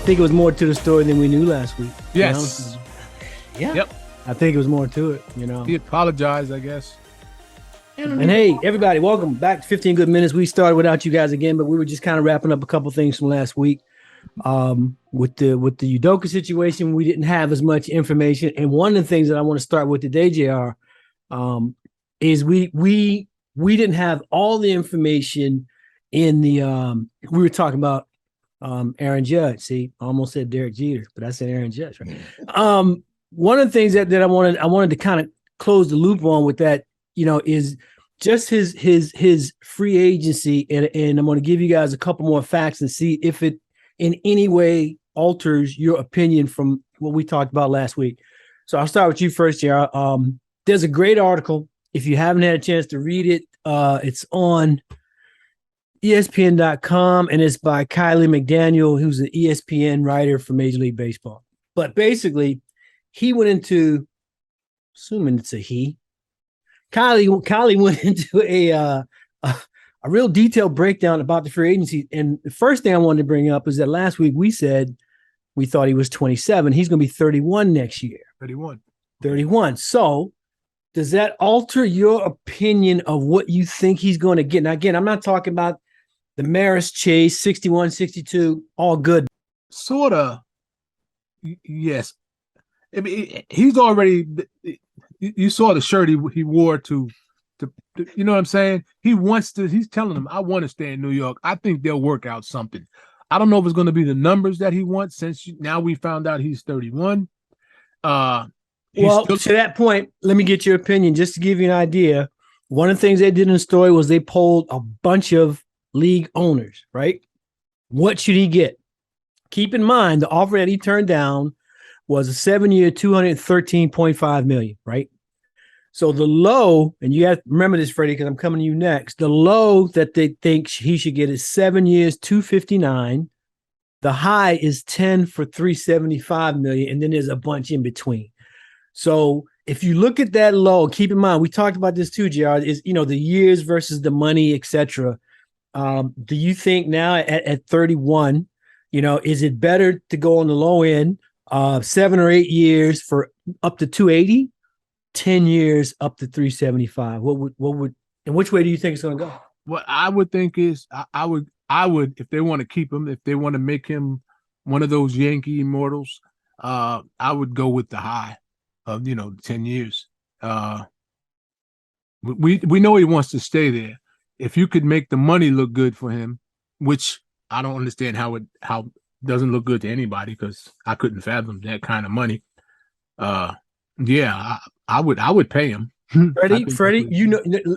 think it was more to the story than we knew last week. Yes. Yeah. Yep. I think it was more to it, He apologized, I guess. And hey, everybody, welcome back to 15 Good Minutes. We started without you guys again, but we were just kind of wrapping up a couple things from last week. With the Udoka situation, we didn't have as much information. And one of the things that I want to start with today, JR, is we didn't have all the information in the we were talking about Aaron Judge. See, I almost said Derek Jeter, but I said Aaron Judge, right? One of the things that I wanted to kind of close the loop on with that, is just his free agency, and I'm going to give you guys a couple more facts and see if it in any way alters your opinion from what we talked about last week. So I'll start with you first, JR. There's a great article. If you haven't had a chance to read it, it's on ESPN.com, and it's by Kylie McDaniel, who's an ESPN writer for Major League Baseball. But basically, he went into, assuming it's a he, Kylie went into a real detailed breakdown about the free agency. And the first thing I wanted to bring up is that last week we said we thought he was 27. He's going to be 31 next year. 31. So does that alter your opinion of what you think he's going to get? Now, again, I'm not talking about the Maris Chase, 61, 62, all good. Sort of. Yes. I mean, he's already, you saw the shirt he wore to, you know what I'm saying? He's telling them, I want to stay in New York. I think they'll work out something. I don't know if it's going to be the numbers that he wants, since now we found out he's 31. To that point, let me get your opinion just to give you an idea. One of the things they did in the story was they polled a bunch of league owners, right? What should he get? Keep in mind, the offer that he turned down was a 7-year, $213.5 million, right? So the low, and you have to remember this, Freddie, because I'm coming to you next. The low that they think he should get is 7 years, $259. The high is 10 for $375 million, and then there's a bunch in between. So if you look at that low, keep in mind, we talked about this too, JR, is the years versus the money, etc. Do you think now at 31, is it better to go on the low end, 7 or 8 years for up to 280, 10 years up to 375? What would and which way do you think it's going to go? What I would think is I would, if they want to keep him, if they want to make him one of those Yankee immortals, I would go with the high of 10 years. We know he wants to stay there. If you could make the money look good for him, which I don't understand how it doesn't look good to anybody, because I couldn't fathom that kind of money. Yeah, I would pay him. Freddie,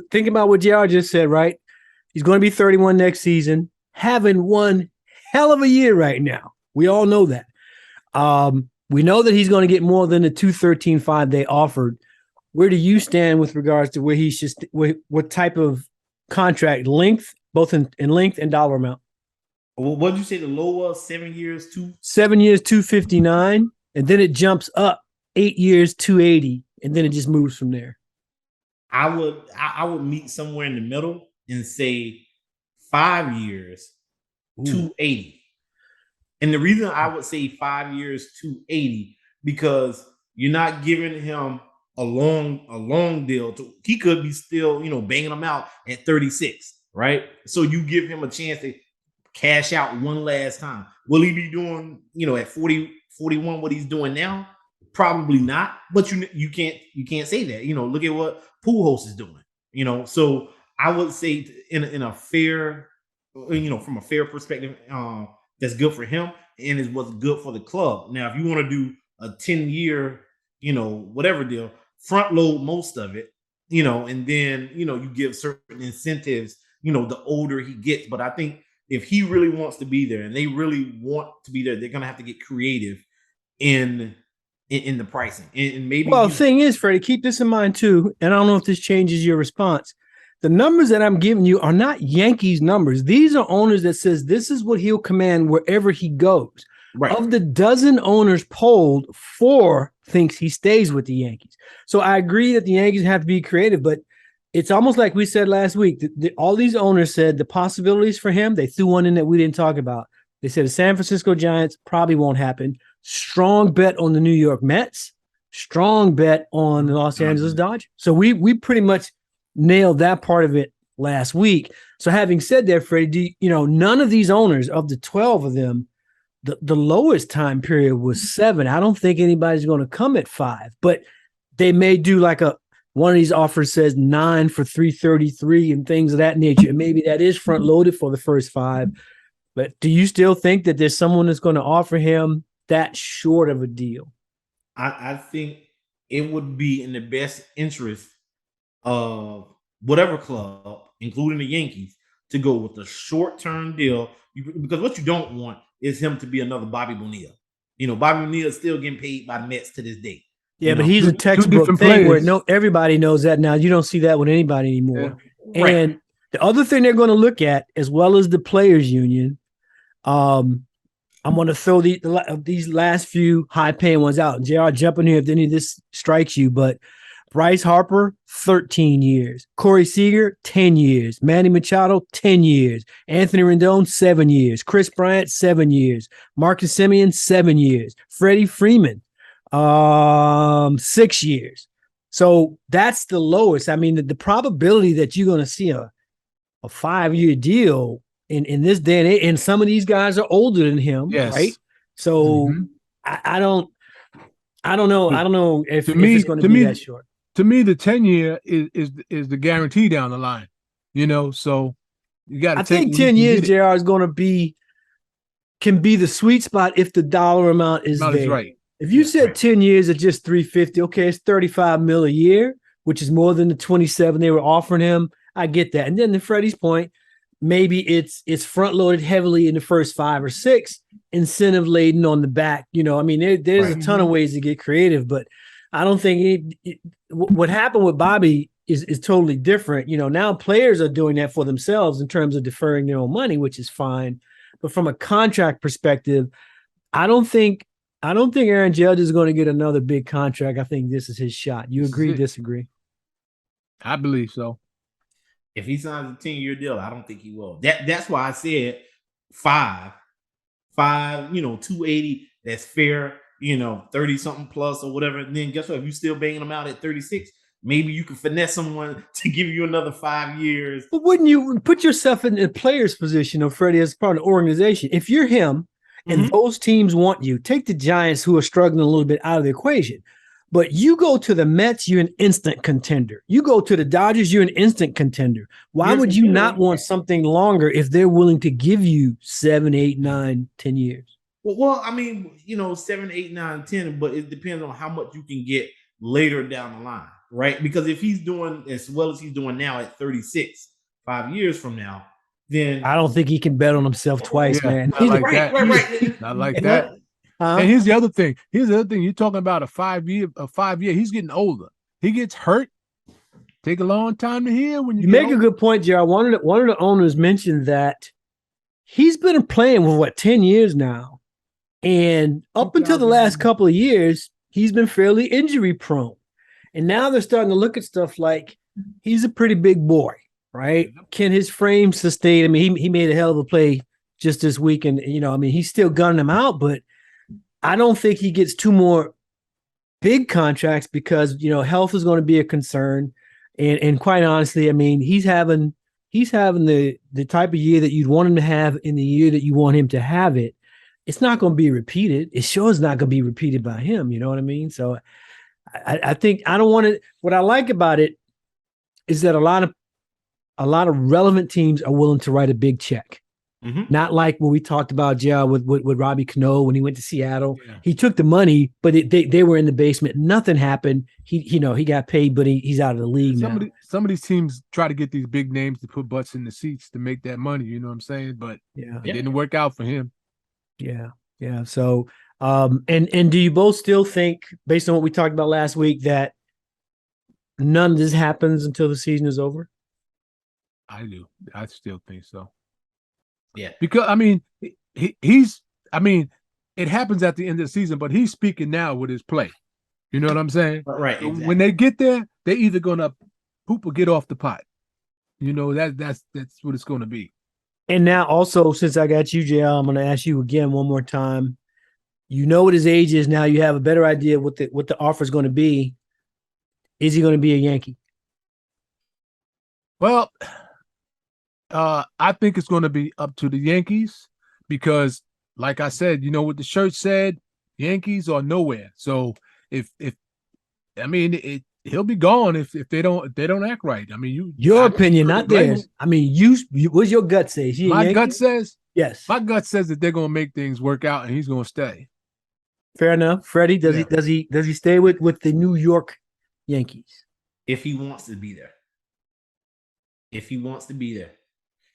think about what JR just said, right? He's going to be 31 next season, having one hell of a year right now. We all know that. We know that he's going to get more than the 213.5 they offered. Where do you stand with regards to where he's just what type of contract length, both in length and dollar amount? Well, what did you say the low was? 7 years, 259, and then it jumps up 8 years, 280, and then it just moves from there. I would meet somewhere in the middle and say 5 years, 280. And the reason I would say 5 years, 280, because you're not giving him a long deal. He could be still, banging them out at 36, right? So you give him a chance to cash out one last time. Will he be doing, at 40, 41 what he's doing now? Probably not. But you can't say that. Look at what Pujols is doing. So I would say in a fair, from a fair perspective, that's good for him and is what's good for the club. Now, if you want to do a 10-year, whatever deal, front load most of it, and then, you give certain incentives, the older he gets. But I think if he really wants to be there and they really want to be there, they're going to have to get creative in the pricing. And maybe. Well, the thing is, Freddie, keep this in mind too. And I don't know if this changes your response. The numbers that I'm giving you are not Yankees numbers. These are owners that says this is what he'll command wherever he goes. Right. Of the dozen owners polled, 4 thinks he stays with the Yankees. So I agree that the Yankees have to be creative, but it's almost like we said last week. All these owners said the possibilities for him, they threw one in that we didn't talk about. They said the San Francisco Giants probably won't happen. Strong bet on the New York Mets. Strong bet on the Los Angeles Dodgers. So we pretty much nailed that part of it last week. So having said that, Freddie, none of these owners, of the 12 of them, the lowest time period was 7. I don't think anybody's going to come at 5, but they may do like one of these offers says 9 for 333 and things of that nature. And maybe that is front loaded for the first 5. But do you still think that there's someone that's going to offer him that short of a deal? I think it would be in the best interest of whatever club, including the Yankees, to go with a short-term deal, because what you don't want is him to be another Bobby Bonilla. Bobby Bonilla is still getting paid by the Mets to this day. Yeah, but he's a textbook thing where everybody knows that now. You don't see that with anybody anymore. Yeah. Right. And the other thing they're going to look at, as well as the players union, I'm going to throw these last few high-paying ones out. And JR, jump in here if any of this strikes you, but Bryce Harper, 13 years. Corey Seager, 10 years. Manny Machado, 10 years. Anthony Rendon, 7 years. Chris Bryant, 7 years. Marcus Semien, 7 years. Freddie Freeman, 6 years. So that's the lowest. I mean, the probability that you're going to see a 5-year deal in this day and age, and some of these guys are older than him, right? So I don't know. I don't know if it's going to be that short. To me, the 10-year is the guarantee down the line. So you got to. I think 10 years, JR, is going to can be the sweet spot if the dollar amount is there. Right. If you said 10 years at just $350, okay, it's $35 million a year, which is more than the 27 they were offering him. I get that. And then to Freddie's point, maybe it's front loaded heavily in the first 5 or 6, incentive laden on the back. I mean, there's a ton of ways to get creative, but I don't think what happened with Bobby is totally different. Now players are doing that for themselves in terms of deferring their own money, which is fine. But from a contract perspective, I don't think Aaron Judge is going to get another big contract. I think this is his shot. You agree, disagree? I believe so. If he signs a 10-year deal, I don't think he will. That's why I said 5, 280. That's fair. 30 something plus or whatever. And then guess what? If you still banging them out at 36, maybe you can finesse someone to give you another 5 years. But wouldn't you put yourself in the player's position, Freddie, as part of the organization? If you're him and those teams want you, take the Giants, who are struggling a little bit, out of the equation. But you go to the Mets, you're an instant contender. You go to the Dodgers, you're an instant contender. Why would you not want something longer if they're willing to give you 7, 8, 9, 10 years? Well, I mean, 7, 8, 9, 10, but it depends on how much you can get later down the line, right? Because if he's doing as well as he's doing now at 36, 5 years from now, then I don't think he can bet on himself twice, man. Not like that. Right. Not like that. And here's the other thing. You're talking about a 5 year. He's getting older. He gets hurt. Take a long time to heal. When you make a good point, Jared. One of the owners mentioned that he's been playing with 10 years now. And up until the last couple of years, he's been fairly injury prone. And now they're starting to look at stuff like he's a pretty big boy, right? Can his frame sustain? I mean, he made a hell of a play just this week. And, he's still gunning him out, but I don't think he gets 2 more big contracts because, health is going to be a concern. And quite honestly, I mean, he's having the type of year that you'd want him to have in the year that you want him to have it. It's not going to be repeated. It sure is not going to be repeated by him. You know what I mean? So I think I don't want to. What I like about it is that a lot of relevant teams are willing to write a big check. Not like what we talked about, with Robbie Cano when he went to Seattle. Yeah. He took the money, but they were in the basement. Nothing happened. He got paid, but he's out of the league now. Some of these teams try to get these big names to put butts in the seats to make that money. You know what I'm saying? But it didn't work out for him. Yeah. So, and do you both still think, based on what we talked about last week, that none of this happens until the season is over? I do. I still think so. Yeah. Because, I mean, he's it happens at the end of the season, but he's speaking now with his play. You know what I'm saying? Right. Exactly. When they get there, they're either going to poop or get off the pot. That's what it's going to be. And now also, since I got you, JL, I'm going to ask you again one more time. You know what his age is now. You have a better idea what the offer is going to be. Is he going to be a Yankee? Well, I think it's going to be up to the Yankees because, like I said, you know what the shirt said: Yankees are nowhere. So if I mean he'll be gone if they don't act right. I mean, Your opinion, not blame theirs. him. I mean, you what's your gut say? Is he a My Yankee? gut says Yes. that they're going to make things work out and he's going to stay. Fair enough. Freddie, does Yeah. he stay with the New York Yankees? If he wants to be there. If he wants to be there.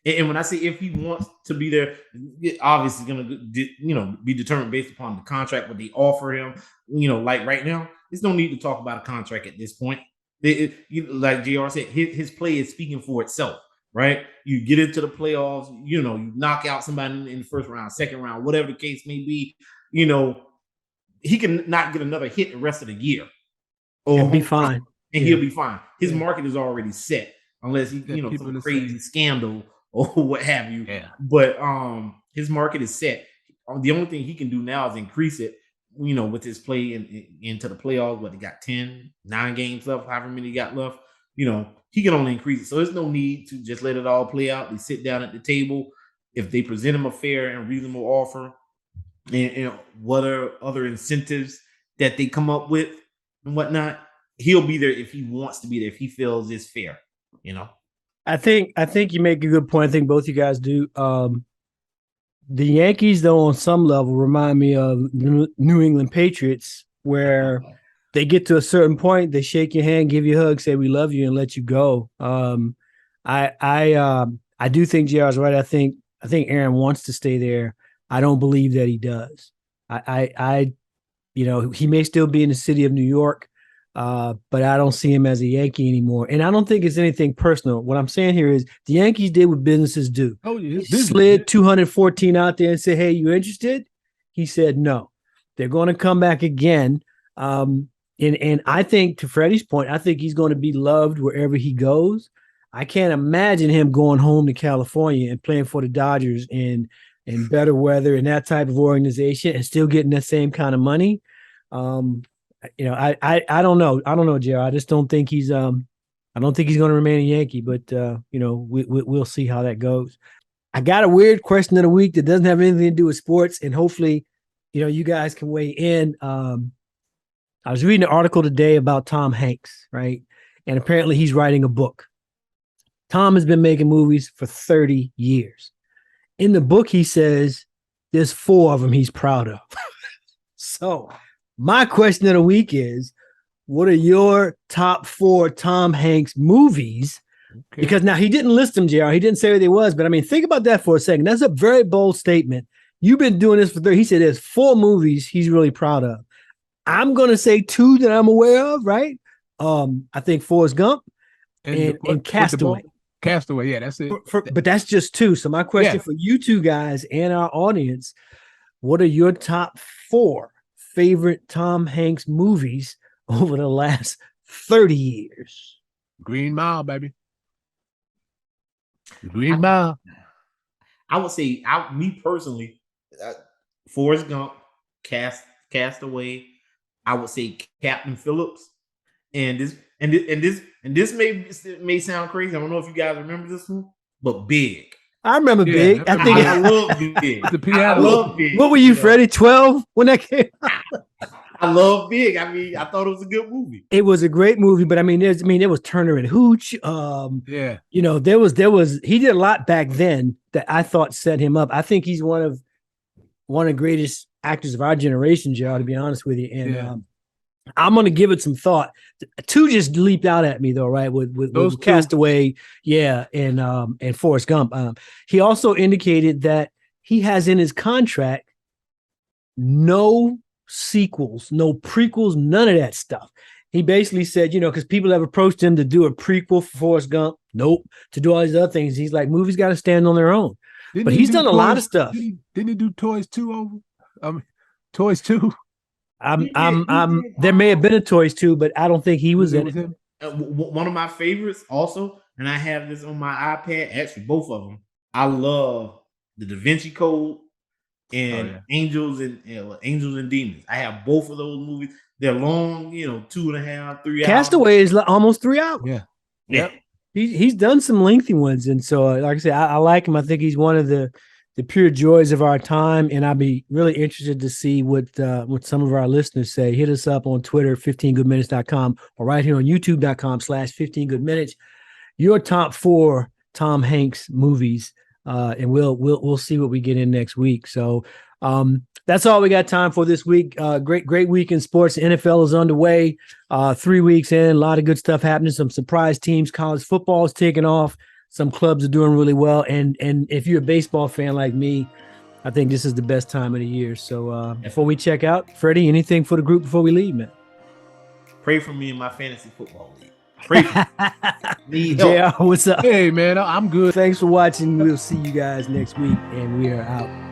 And when I say if he wants to be there, it obviously going to be determined based upon the contract, what they offer him. Like right now, there's no need to talk about a contract at this point. Like JR said, his play is speaking for itself, right? You get into the playoffs, you knock out somebody in the first round, second round, whatever the case may be. He can not get another hit the rest of the year, and be fine, and he'll be fine. His market is already set, unless he, some crazy scandal or what have you. Yeah. But his market is set. The only thing he can do now is increase it, with his play into the playoffs. But he got 9 games left, however many he got left. He can only increase it. So there's no need to just let it all play out. They sit down at the table. If they present him a fair and reasonable offer, and what are other incentives that they come up with and whatnot, he'll be there if he wants to be there, if he feels it's fair. I think you make a good point. I think both you guys do. The Yankees, though, on some level, remind me of the New England Patriots, where they get to a certain point, they shake your hand, give you a hug, say we love you, and let you go. I do think JR's right. I think Aaron wants to stay there. I don't believe that he does. He may still be in the city of New York, but I don't see him as a Yankee anymore. And I don't think it's anything personal. What I'm saying here is the Yankees did what businesses do. Oh, yeah, he slid 214 out there and said, "Hey, you interested?" He said, "No." They're going to come back again. And I think, to Freddie's point, I think he's going to be loved wherever he goes. I can't imagine him going home to California and playing for the Dodgers in better weather and that type of organization and still getting that same kind of money. I don't know. I don't know, Jerry. I just don't think he's I don't think he's going to remain a Yankee, but we'll see how that goes. I got a weird question of the week that doesn't have anything to do with sports, and hopefully, you guys can weigh in. I was reading an article today about Tom Hanks, right? And apparently he's writing a book. Tom has been making movies for 30 years. In the book, he says there's 4 of them he's proud of. So my question of the week is, what are your top 4 Tom Hanks movies? Okay. Because now he didn't list them, JR. He didn't say what they was, but I mean, think about that for a second. That's a very bold statement. You've been doing this for 30. He said there's 4 movies he's really proud of. I'm going to say 2 that I'm aware of, right? I think Forrest Gump and Castaway. Castaway, yeah, that's it. But that's just 2. So my question for you 2 guys and our audience, what are your top 4 favorite Tom Hanks movies over the last 30 years? Green Mile, baby. Green Mile. I would say, me personally, Forrest Gump, Castaway. I would say Captain Phillips, and this may sound crazy. I don't know if you guys remember this one, but Big. I remember Big. I love Big. The piano. I love Big. What were you, Freddie? 12 when that came out? I love Big. I mean, I thought it was a good movie. It was a great movie, but there was Turner and Hooch. There was he did a lot back then that I thought set him up. I think he's one of the greatest actors of our generation, Joe, to be honest with you. And I'm going to give it some thought. 2 just leaped out at me though, right? With Castaway, and Forrest Gump. He also indicated that he has in his contract no sequels, no prequels, none of that stuff. He basically said, because people have approached him to do a prequel for Forrest Gump. Nope. To do all these other things. He's like, movies got to stand on their own. But he's done a lot of stuff. Didn't he do Toys 2 over? Toys 2. There may have been a Toys 2, but I don't think he was in it. One of my favorites also, and I have this on my iPad, actually both of them, I love the Da Vinci Code and Oh, yeah. Angels and Demons. I have both of those movies. They're long, 2.5, 3 hours. Castaway is almost 3 hours. Yeah. Yeah. Yep. He's done some lengthy ones, and so like I said, I like him. I think he's one of the pure joys of our time, and I'll be really interested to see what some of our listeners say. Hit us up on Twitter, 15goodminutes.com, or right here on youtube.com/15goodminutes. Your top 4 Tom Hanks movies, and we'll see what we get in next week. So that's all we got time for this week. Great week in sports. The NFL is underway. 3 weeks in, a lot of good stuff happening. Some surprise teams. College football is taking off. Some clubs are doing really well. And if you're a baseball fan like me, I think this is the best time of the year. So before we check out, Freddie, anything for the group before we leave, man? Pray for me in my fantasy football league. Pray for me. JR, what's up? Hey, man, I'm good. Thanks for watching. We'll see you guys next week, and we are out.